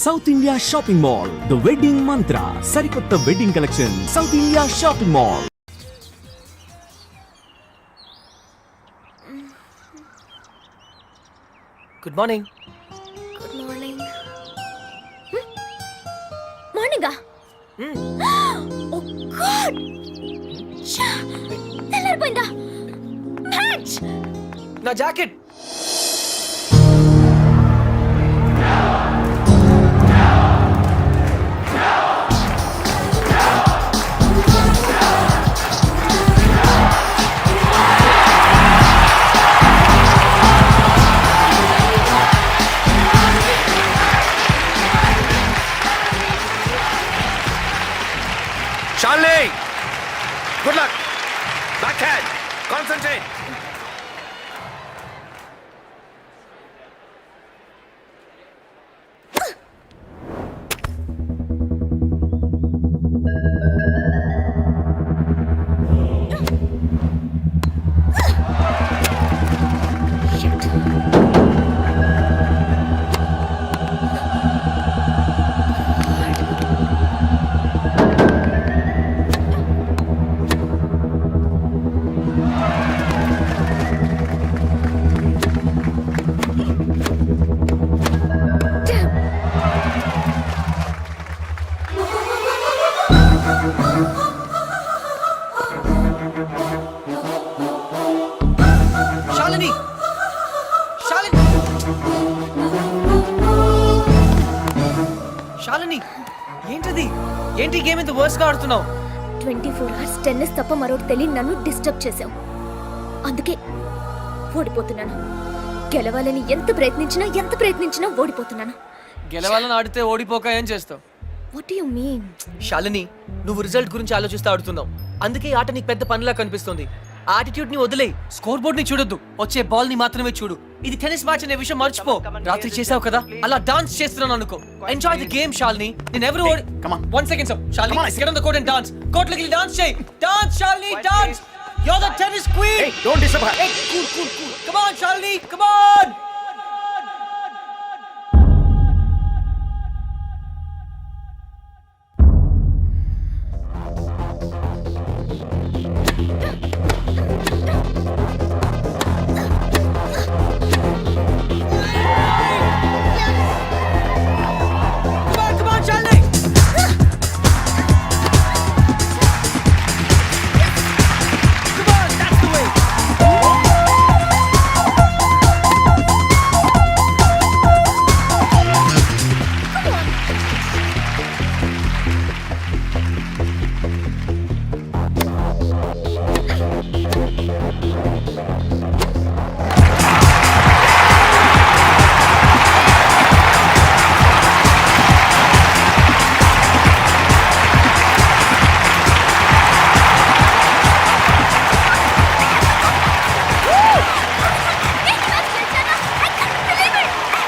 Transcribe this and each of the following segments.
South India shopping mall, the wedding Mantra, సరికొత్త wedding collection, south India shopping mall. Good morning. Good morning. మార్నింగా? Oh god, తెల్లారిపోయిందా? Match. నా jacket. Charlie! Good luck! Backhand! Concentrate! Shalini! Shalini! ఏంటది? ఏంటి game ఇంత verse గా ఆడుతున్నావు? 24 hours టెన్నిస్ తప్ప మరొకటి తెలియని నన్ను డిస్టర్బ్ చేసావు. అందుకే ఓడిపోతున్నాను. గెలవాలని ఎంత ప్రయత్నించినా ఓడిపోతున్నాను. గెలవాలని ఆడితే ఓడిపోక ఏం చేస్తావు? What do you mean? Shalini, నువ్వు రిజల్ట్ గురించి ఆలోచిస్తూ ఆడుతున్నావు. అందుకే ఈ ఆట నీకు పెద్ద పనిలా కనిపిస్తుంది. ఆటిట్యూడ్ ని వదిలే, స్కోర్ బోర్డ్ ని చూడొద్దు, వచ్చే బాల్ ని మాత్రమే చూడు. ఇది టెన్నిస్ మ్యాచ్ అనే విషయం మర్చిపో. రాత్రి చేసావు కదా, అలా డాన్స్ చేస్తున్నాను అనుకో. Enjoy the game Shalini. నేను ఎవరు ఓడి. Come on 1 second Shalini, get on the court and dance. Court లోకి డాన్స్ చేయి. Dance Shalini, dance. You are the tennis queen. Hey, don't disturb her. Hey, cool. Come on Shalini, come on. Come on, Charlie! Come on, that's the way!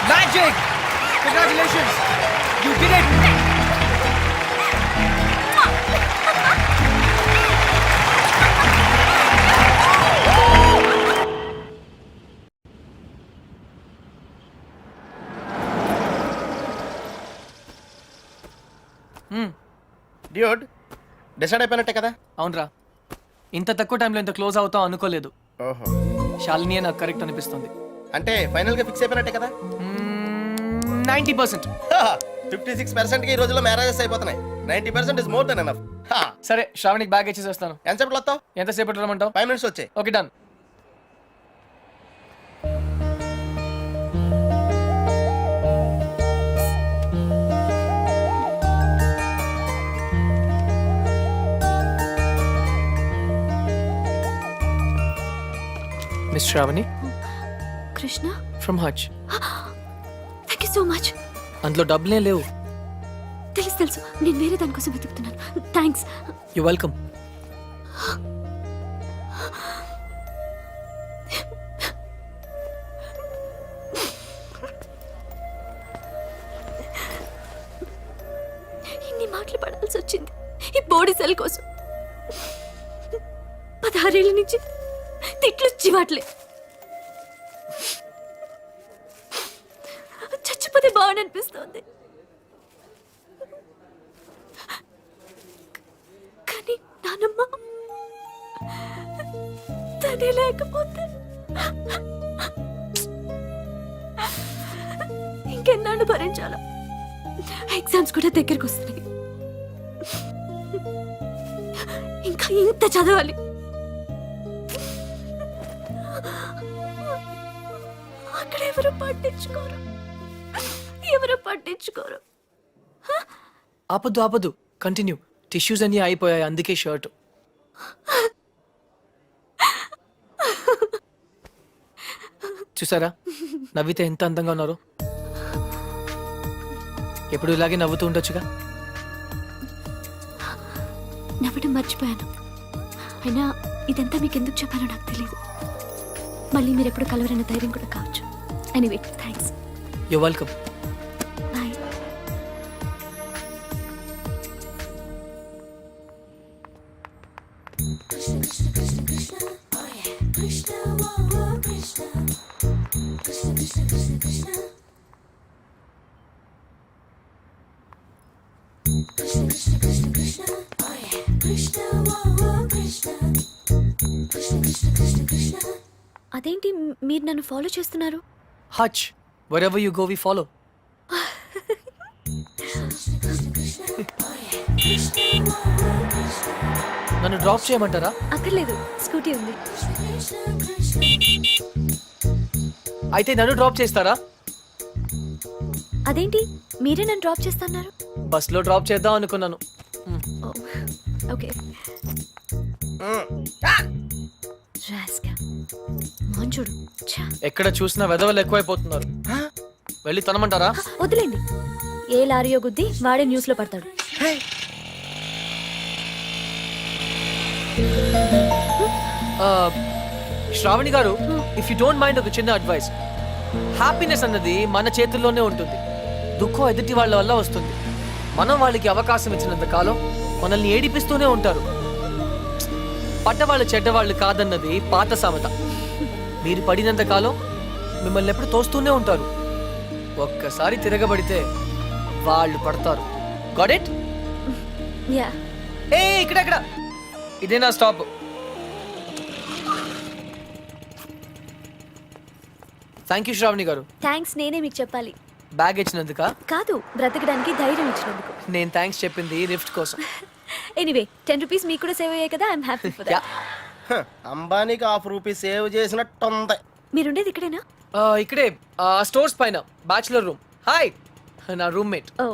Magic! Congratulations! You did it! Dude, decide అయిపోయినట్టే కదా? అవునరా, ఇంత తక్కువ టైంలో ఇంత close అవుతాం అనుకోలేదు. ఓహో, శాలినియే నాకు కరెక్ట్ అనిపిస్తుంది. అంటే ఫైనల్ గా ఫిక్స్ అయిపోయినట్టే కదా? 90%. 56% కి ఈ రోజుల్లో మ్యారేజెస్ అయిపోతున్నాయి. 90% ఇస్ మోర్ దెన్ ఎనఫ్. సరే, శ్రావణికి బ్యాగ్ ఇచ్చేసేస్తాను. ఎంతసేపట్లో వస్తావు? ఎంతసేపట్లో రమ్మంటావు? 5 minutes వచ్చాయి. Okay, done. Miss Shravani Krishna, from Hutch. Thank you so much. అందులో డబ్బులే లేవు. తెలుసు, నేను వేరే దానికోసం వెతుకుతున్నాను. థ్యాంక్స్. You welcome. ఇన్ని మాటలు పడాల్సి వచ్చింది ఈ బోడీ సెల్ కోసం. 16 ఏళ్ళ నుంచి తిట్లు చివాట్లే. చచ్చిపోతే బాగుంది అనిపిస్తోంది. అది లేకపోతే ఇంకెన్నాళ్ళు భరించాలా? ఎగ్జామ్స్ కూడా దగ్గరకు వస్తున్నాయి. ఇంకా ఇంత చదవాలి. అక్కడ ఎవరు పట్టించుకోరు. ఆపద్దు కంటిన్యూ. టిష్యూస్ అన్ని అయిపోయాయి, అందుకే షర్ట్. చూసారా నవ్వితే ఎంత అందంగా ఉన్నారు. ఎప్పుడు ఇలాగే నవ్వుతూ ఉండొచ్చుగా. నవ్వడం మర్చిపోయాను. అయినా ఇదంతా మీకు ఎందుకు చెప్పానో నాకు తెలియదు. మళ్ళీ మీరు ఎప్పుడు కలవరన్న ధైర్యం కూడా కావచ్చు. Anyway thanks. You welcome. Bye. అదేంటి మీరు నన్ను ఫాలో చేస్తున్నారు? Hutch wherever you go we follow. నన్ను డ్రాప్ చేయమంటారా? అక్కర్లేదు, స్కూటీ ఉంది. అయితే నన్ను డ్రాప్ చేస్తారా? అదేంటి మీరే నన్ను డ్రాప్ చేస్తున్నారు? బస్లో డ్రాప్ చేద్దాం అనుకున్నాను. ఓకే. చూడు, ఎక్కడ చూసినా వెధవలు ఎక్కువైపోతున్నారు. వెళ్ళి తనమంటారా? వదిలేండి. ఏ లారీయో గుద్ది వాడే న్యూస్ లో పడతాడు. శ్రావణి గారు, ఇఫ్ యూ డోంట్ మైండ్ ఒక చిన్న అడ్వైస్. హ్యాపీనెస్ అన్నది మన చేతుల్లోనే ఉంటుంది. దుఃఖం ఎదుటి వాళ్ళ వల్ల వస్తుంది. మనం వాళ్ళకి అవకాశం ఇచ్చినంత కాలం మనల్ని ఏడిపిస్తూనే ఉంటారు. పడ్డవాళ్ళు చెడ్డవాళ్ళు కాదన్నది పాత సామెత. మీరు పడినంత కాలం మిమ్మల్ని ఎప్పుడు తోస్తూనే ఉంటారు. ఒక్కసారి తిరగబడితే వాళ్ళు పడతారు. Got it? యా. ఏ ఇక్కడ ఇదే నా స్టాప్. థ్యాంక్ యూ శ్రావణి గారు. థ్యాంక్స్ నేనే మీకు చెప్పాలి. బ్యాగ్ ఇచ్చినందుక కాదు, బ్రతకడానికి ధైర్యం ఇచ్చినందుకు. నేను థ్యాంక్స్ చెప్పింది లిఫ్ట్ కోసం. ఎనీవే 10 రూపీస్ మీకు కూడా సేవ్ అయ్యాయి కదా. I'm happy for that. అంబానీకి ₹1 సేవ్ చేసినట్టుంది. మీరుండేది ఇక్కడేనా? ఇక్కడే స్టోర్స్ పైన బ్యాచులర్ రూమ్. హాయ్, నా roommate. Oh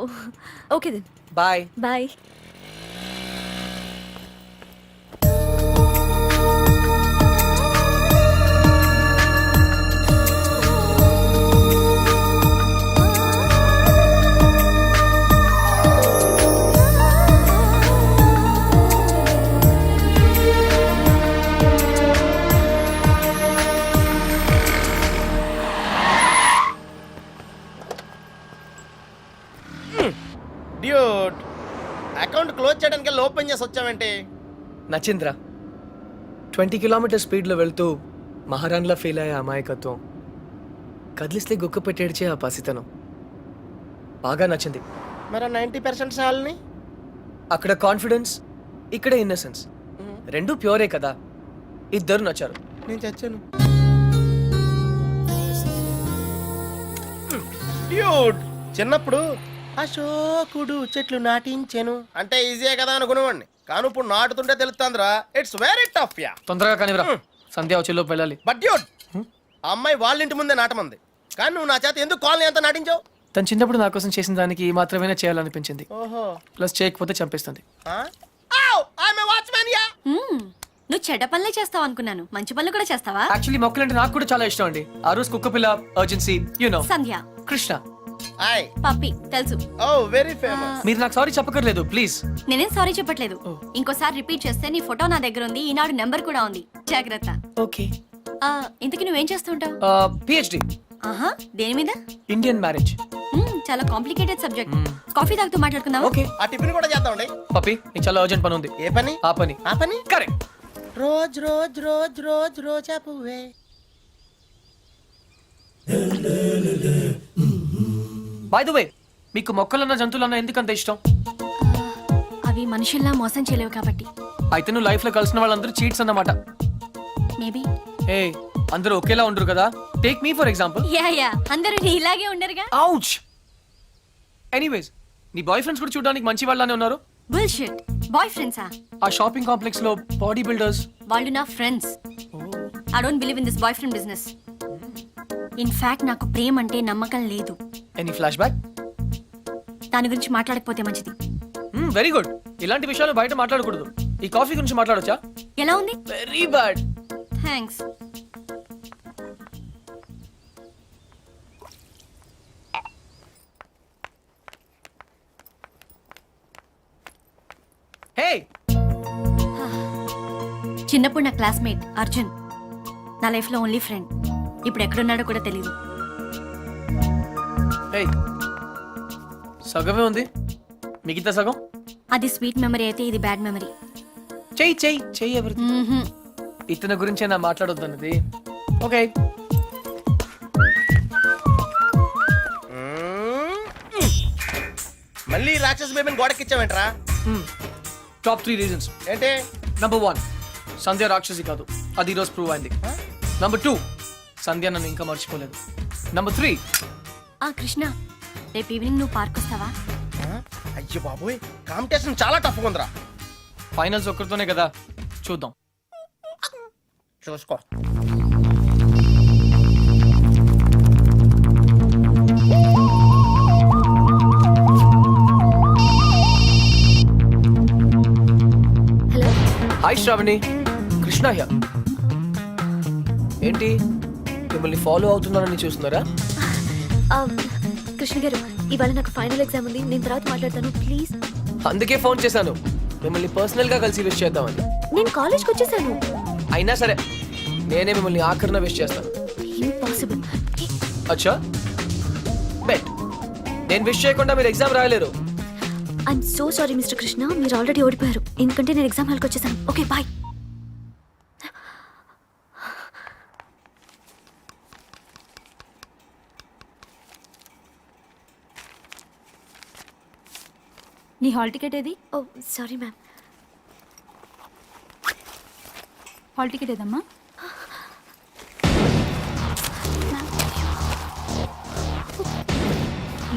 okay then. Bye. Bye. Dude, account close చేయడానికి ఓపెన్ చేసి వచ్చావేంటి? నచింద్ర 20 కిలోమీటర్ స్పీడ్లో వెళ్తూ మహారాణిలా ఫీల్ అయ్యే అమాయకత్వం, కదిలిస్తే గుక్క పెట్టేడ్చే ఆ పసితనం బాగా నచ్చింది. మరి 90% సాల్ని? అక్కడ కాన్ఫిడెన్స్, ఇక్కడ ఇన్నసెన్స్, రెండు ప్యూరే కదా. ఇద్దరు నచ్చారు. నేను చచ్చాను. డ్యూడ్, చిన్నప్పుడు అశోకుడు చెట్లు నాటించెను అంటే ఈజీయే కదా అనుకునేవాడిని. కానీ ఇప్పుడు నాటుతుంటే తెలుస్తుందిరా, ఇట్స్ వెరీ టఫ్. యా, తొందరగా కానివ్వరా, సంధ్య వచ్చేలోపు వెళ్ళాలి. బట్ డ్యూడ్, ఆ అమ్మాయి వాళ్ళ ఇంటి ముందే నాటమంది, కానీ నువ్వు నా చేత ఎందుకు కాలనీ అంతా నాటించావు? తను చిన్నప్పుడు నా కోసం చేసిన దానికి మాత్రమే చేయాలనిపించింది. ఓహో, ప్లస్ చేయకపోతే చంపేస్తుంది. నువ్వు చెడ్డ పనులే చేస్తావు అనుకున్నాను. మంచి పనులు కూడా చేస్తావా? యాక్చువల్లీ మొక్కలంటే నాకు కూడా చాలా ఇష్టం అండి. ఆ రోజు కుక్క పిల్ల, అర్జెన్సీ, యు నో, సంధ్య, కృష్ణ, పప్పి తెలుసు. ఓ వెరీ ఫేమస్. మీరు నాకు సారీ చెప్పకర్లేదు ప్లీజ్. నేనేం సారీ చెప్పట్లేదు. ఇంకోసారి రిపీట్ చేస్తే నీ ఫోటో నా దగ్గర ఉంది, ఈనాడు నెంబర్ కూడా ఉంది, జాగ్రత్త. ఓకే. ఇంతకీ నువ్వేం చేస్తుంటావు? పిహెచ్డి. ఆహా, దేని మీద? Indian marriage. చాలా కాంప్లికేటెడ్ సబ్జెక్ట్. కాఫీ తాగుతూ మాట్లాడుకుందాం. ఓకే. ఆ టిఫిన్ కూడా చేద్దామండి. పప్పి, నీకు చాలా అర్జెంట్ పని ఉంది. ఏ పని? ఆ పని. ఆ పని correct. Rose rose rose rose రోజా పువ్వే. బై ద వే, మీకు మొక్కలన్న జంతువులన్న ఎందుకంత ఇష్టం? అవి మనుషుల్లా మోసం చేయలేవు కాబట్టి. అయితే నువ్వు లైఫ్ లో కలిసిన వాళ్ళందరూ చీట్స్ అన్నమాట. మేబీ. హే అందరూ ఒకేలా ఉండరు కదా. Take me for example. Yeah అందరూ ఇలాగే ఉండరుగా. ఔచ్. ఎనీవేస్ నీ బాయ్ ఫ్రెండ్స్ కూడా చూడడానికి మంచి వాళ్ళనే ఉన్నారు. బుల్షిట్. బాయ్ ఫ్రెండ్సా? ఆ షాపింగ్ కాంప్లెక్స్ లో బాడీ బిల్డర్స్. వాళ్ళు నా friends. I don't believe in this boy friend business. In fact నాకు ప్రేమ అంటే నమ్మకం లేదు. Any flash back? దాని గురించి మాట్లాడకపోతే మంచిది. Very good. ఇలాంటి విషయాలు బయట మాట్లాడకూడదు. ఈ కాఫీ గురించి మాట్లాడొచ్చా? ఎలా ఉంది? Very bad. థ్యాంక్స్. హే చిన్నప్పుడు నా క్లాస్మేట్ అర్జున్. నా లైఫ్ లో ఓన్లీ ఫ్రెండ్. ఇప్పుడు ఎక్కడున్నాడో కూడా తెలియదు. హే సగమే ఉంది, మిగతా సగం అది స్వీట్ మెమరీ అయితే ఇది బ్యాడ్ మెమరీ. చెయ్యి చెయ్యి చెయ్యి ఎవరిది. ఇతని గురించే నా మాట్లాడొద్దన్నది. ఓకే మళ్ళీ రాక్షస బేబీని గోడకిచ్చావేంట్రా? Top 3 reasons. ఏంటి? నంబర్ 1 సంధ్య రాక్షసి కాదు, అది ఈరోజు ప్రూవ్ అయింది. నంబర్ 2 సంధ్య నన్ను ఇంకా మర్చిపోలేదు. నంబర్ 3 ఆ కృష్ణ, రేపు ఈవినింగ్ నువ్వు పార్క్ వస్తావా? అయ్యో బాబోయ్, కాంపిటీషన్ చాలా టఫ్గా ఉందిరా. ఫైనల్స్ ఒక్కరితోనే కదా, చూద్దాం. చూసుకో. Hello. Hi Shravani, Krishna here. ఏంటి మిమ్మల్ని ఫాలో అవుతున్నానని చూస్తున్నారా? కృష్ణ గారు, ఇవాళ నాకు ఫైనల్ ఎగ్జామ్ ఉంది, నేను తర్వాత మాట్లాడతాను ప్లీజ్. అందుకే ఫోన్ చేశాను, మిమ్మల్ని పర్సనల్ గా కలిసి విష్ చేద్దామని. నేను కాలేజ్కి వచ్చేసాను. అయినా సరే నేనే మిమ్మల్ని ఆఖరిన విష్ చేస్తాను. ఇంపాసిబుల్. అచ్చా బెట్. నేను విష్ చేయకుండా మీరు ఎగ్జామ్ రాయలేరు. I'm so sorry mister Krishna, మీరు ఆల్రెడీ ఓడిపోయారు. ఎందుకంటే నేను ఎగ్జామ్ హాల్కి వచ్చేసాను. Okay bye. నీ హాల్ టికెట్ ఏది? Oh sorry ma'am. Hall ticket ఏదమ్మా?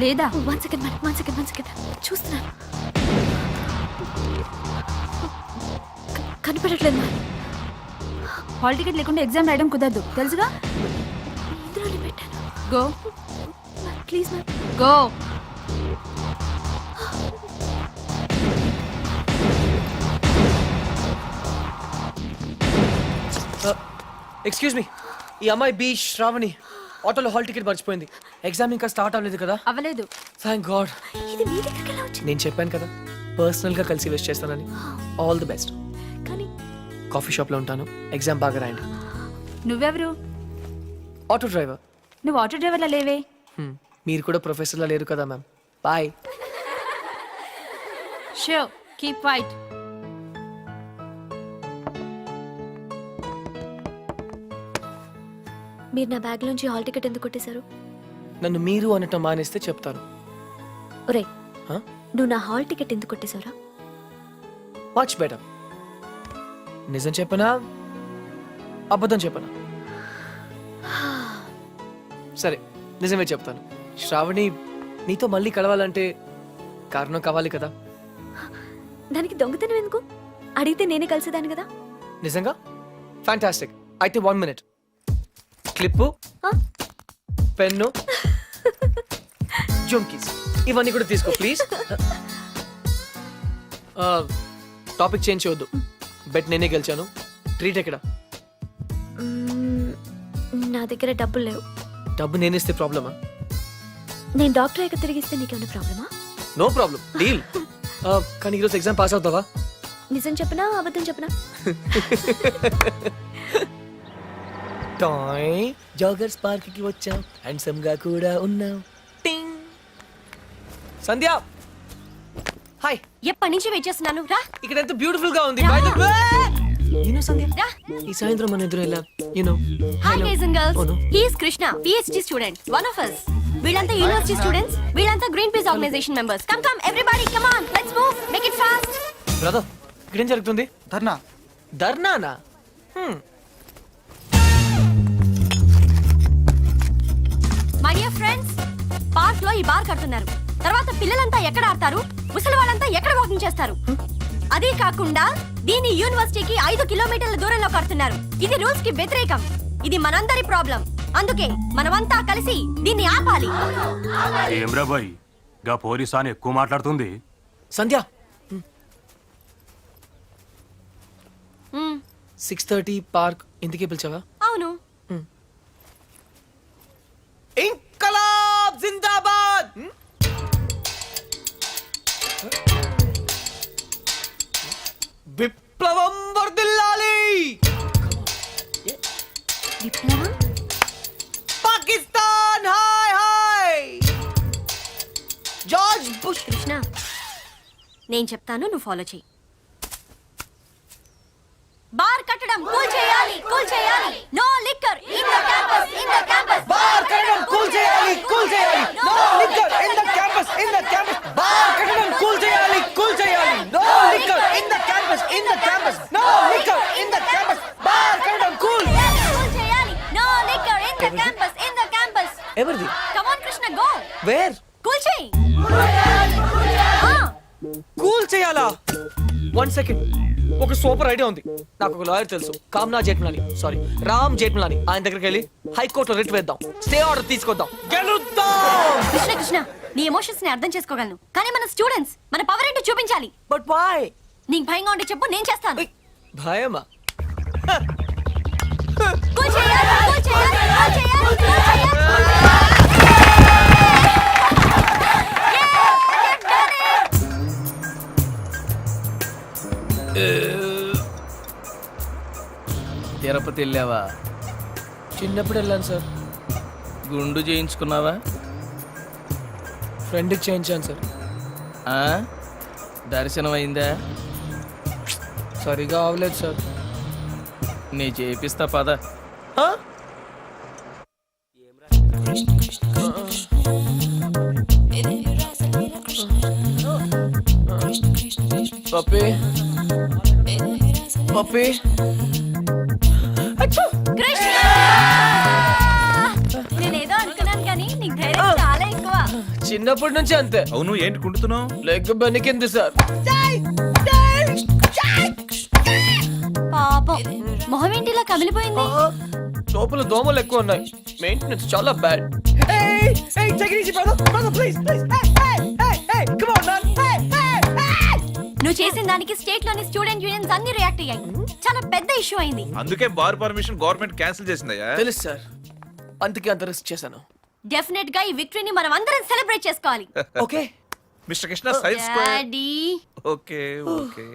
లేదా? One second madam, one second చూస్తున్నాను. కనిపెట్టట్లేదు మ్యామ్. హాల్ టికెట్ లేకుండా ఎగ్జామ్ రాయడం కుదరదు, తెలుసుగా? ఇందులోనే పెట్టాను. Go please ma'am. Go. Excuse me, ఈ అమ్మాయి బి శ్రావణి ఆటోలో హాల్ టికెట్ మర్చిపోయింది. ఎగ్జామ్ ఇంకా స్టార్ట్ అవ్వలేదు కదా? అవ్వలేదు. Thank God. ఇది మీ దగ్గరికి ఎలా వచ్చింది? నేను చెప్పాను కదా పర్సనల్ గా కలిసి విష్ చేస్తానని. All the best. కానీ కాఫీ షాప్ లో ఉంటాను, ఎగ్జామ్ బాగా రాయండి. నువ్వెవరు? Auto driver. నువ్వు ఆటో డ్రైవర్లా లేవే. మీరు కూడా ప్రొఫెసర్లా లేరు కదా ma'am. Bye. So keep wait. మీరు నా బ్యాగ్ లోంచి హాల్ టికెట్ ఎందుకు కొట్టేశారు? నన్ను మీరు అనటం మానేస్తే చెప్తాను. ఒరే, Huh? నువ్వు నా హాల్ టికెట్ ఎందుకు కొట్టేశావురా? Much better. నిజం చెప్పనా అబద్ధం చెప్పనా? సరే నిజమే చెప్తాను. శ్రావణి, నీతో మళ్ళీ కలవాలంటే కారణం కావాలి కదా. దానికి దొంగతనం ఎందుకు? అడిగితే నేనే కలిసేదాన్ని కదా. నిజంగా? ఫ్యాంటాస్టిక్. అయితే 1 minute. క్లిప్పు, పెన్ను, జుమ్కీస్ ఇవన్నీ కూడా తీసుకో ప్లీజ్. టాపిక్ చేంజ్ చేయొద్దు. బెట్ నేనే గెలిచాను. ట్రీట్ ఎక్కడ? నా దగ్గర డబ్బులు లేవు. డబ్బు నేనేస్తే ప్రాబ్లమా? నేను డాక్టర్ అయ్యాక తిరిగిస్తే నీకేమైనా ప్రాబ్లమా? No problem, deal. కానీ ఈరోజు ఎగ్జామ్ పాస్ అవుతావా? నిజం చెప్పనా అబద్ధం చెప్పనా? టాయ్ జాగర్స్ పార్క్ కి వచ్చాం, హ్యాండ్సమ్ గా కూడా ఉన్నాం. టింగ్. సంధ్య హాయ్. ఎప్పటి నుంచి వెయిట్ చేస్తున్నాను, రా. ఇక్కడ ఎంత బ్యూటిఫుల్ గా ఉంది. By the way you know Sandhya, రా. ఈ సాయంత్రం మన ఎదురు ఎలా you know. Hi guys and girls, Oh, no. He is Krishna, PhD student, one of us. వీళ్ళంతా యూనివర్సిటీ స్టూడెంట్స్, వీళ్ళంతా Greenpeace organisation members. Come come everybody, come on, let's move, make it fast. Brother, ఇక్కడ ఏం జరుగుతుంది? ధర్నా. ధర్నానా? My dear friends, park లో ఈ bar కడుతున్నారు. తర్వాత పిల్లలంతా ఎక్కడ ఆడతారు, ముసలి వాళ్ళంతా ఎక్కడ వాకింగ్ చేస్తారు? అదే కాకుండా దీన్ని యూనివర్సిటీకి 5 కిలోమీటర్ల దూరంలో కడుతున్నారు. ఇది రూల్స్ కి వ్యతిరేకం. ఇది మనందరి ప్రాబ్లం. అందుకే మనమంతా కలిసి దీన్ని ఆపాలి. ఏమ్రా బాయ్, గా పోలీస్ అని ఎక్కువ మాట్లాడుతుంది. సంధ్య మ్మ్, 6:30 పార్క్ ఇంటికి పిలిచావా? అవును. ఇంకలాబ్ జిందాబాద్. విప్లవం వర్ధిల్లాలి. విప్లవం? Pakistan hi hi. George bush. Krishna, నేను చెప్తాను, నువ్వు ఫాలో చెయ్యి. బార్ కట్టడం కూల్ చేయాలి, కూల్ చేయాలి. No liquor in the campus, in the campus. Bar కట్టడం కూల్ చేయాలి, కూల్ చేయాలి. No liquor in the campus, in the campus. Bar కట్టడం కూల్ చేయాలి, కూల్ చేయాలి. No liquor in the campus, in the campus. No liquor in the campus. Bar కట్టడం cool cool చేయాలి. No liquor in the campus, in the campus. ఎవరిది? Come on Krishna, go. Where? Cool చేయి. Cool చేయాలా? 1 second. ఒక super idea ఉంది. నాకు ఒక lawyer తెలుసు, కామ్నా జేఠ్మలాని, సారీ రామ్ జేఠ్మలాని. ఆయన దగ్గరికి వెళ్ళి హైకోర్టులో రిట్ వేద్దాం, స్టే ఆర్డర్ తీసుకొద్దాం, గెలుద్దాం. కృష్ణ కృష్ణ, నీ ఎమోషన్స్ ని అర్థం చేసుకోగలను, కానీ మన స్టూడెంట్స్, మన పవర్ ఏంటో చూపించాలి. But why? నీకు భయంగా ఉంటే చెప్పు, నేను చేస్తాను. భయమా? కూల్ చేయాలి, కూల్ చేయాలి, కూల్ చేయాలి, కూల్ చేయాలి. తిరుపతి వెళ్ళావా? చిన్నప్పుడు వెళ్ళాను సార్. గుండు చేయించుకున్నావా? ఫ్రెండ్కి చేయించాను సార్. ఆ? దర్శనం అయిందా? సరిగా అవ్వలేదు సార్. నీ చేపిస్తా పద. ఆ? పప్పి పప్పి. కృష్ణ! నేనేదో అనుకున్నాను కానీ నీకు ధైర్యం చాలా ఎక్కువ. చిన్నప్పటి నుంచి అంతే. అవును, ఏంటి కుంటున్నావు? Leg బెనికింది sir. పాపం, మొహం ఏంటి ఇలా కమిలిపోయింది? లోపల దోమలు ఎక్కువ ఉన్నాయి. మెయింటెనెన్స్ చాలా బ్యాడ్. నువ్వు చేసిన దానికి స్టేట్ లోని స్టూడెంట్ యూనియన్స్ అన్ని రియాక్ట్ అయ్యాయి. చాలా పెద్ద ఇష్యూ అయింది. అందుకే బార్ పర్మిషన్ గవర్నమెంట్ క్యాన్సిల్ చేసిందయ్యా. తెలుసు సార్, అందుకే అంత రిస్క్ చేశాను. డెఫినెట్ గా ఈ విక్టరీని మనం అందరం సెలబ్రేట్ చేసుకోవాలి. Okay mister Krishna science square. Daddy, okay okay